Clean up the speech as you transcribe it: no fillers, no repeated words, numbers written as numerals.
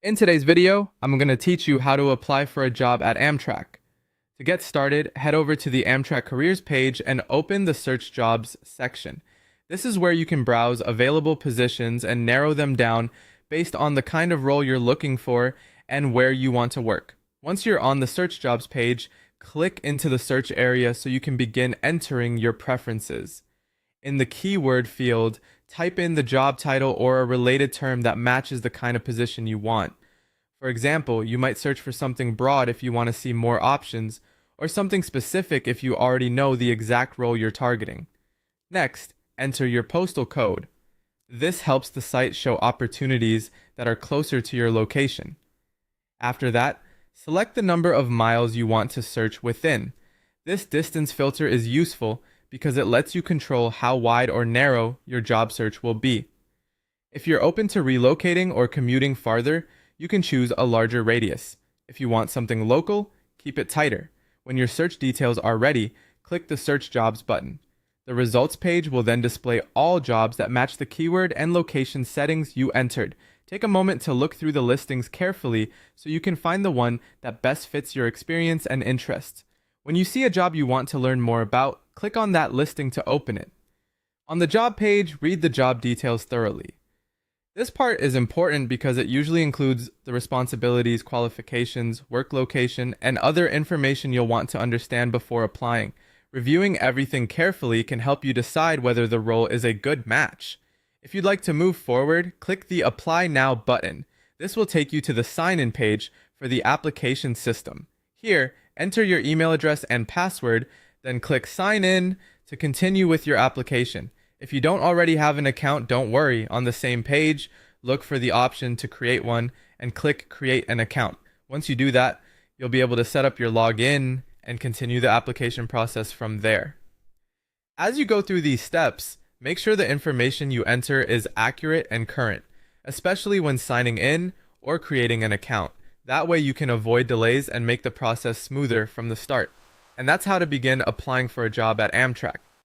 In today's video, I'm going to teach you how to apply for a job at Amtrak. To get started, head over to the Amtrak careers page and open the search jobs section. This is where you can browse available positions and narrow them down based on the kind of role you're looking for and where you want to work. Once you're on the search jobs page, click into the search area so you can begin entering your preferences. In the keyword field, type in the job title or a related term that matches the kind of position you want. For example, you might search for something broad if you want to see more options, or something specific if you already know the exact role you're targeting. Next, enter your postal code. This helps the site show opportunities that are closer to your location. After that, select the number of miles you want to search within. This distance filter is useful because it lets you control how wide or narrow your job search will be. If you're open to relocating or commuting farther, you can choose a larger radius. If you want something local, keep it tighter. When your search details are ready, click the Search Jobs button. The results page will then display all jobs that match the keyword and location settings you entered. Take a moment to look through the listings carefully so you can find the one that best fits your experience and interests. When you see a job you want to learn more about, click on that listing to open it. On the job page, read the job details thoroughly. This part is important because it usually includes the responsibilities, qualifications, work location, and other information you'll want to understand before applying. Reviewing everything carefully can help you decide whether the role is a good match. If you'd like to move forward, click the Apply Now button. This will take you to the sign-in page for the application system. Here, enter your email address and password, then click Sign In to continue with your application. If you don't already have an account, don't worry. On the same page, look for the option to create one and click Create an Account. Once you do that, you'll be able to set up your login and continue the application process from there. As you go through these steps, make sure the information you enter is accurate and current, especially when signing in or creating an account. That way you can avoid delays and make the process smoother from the start. And that's how to begin applying for a job at Amtrak.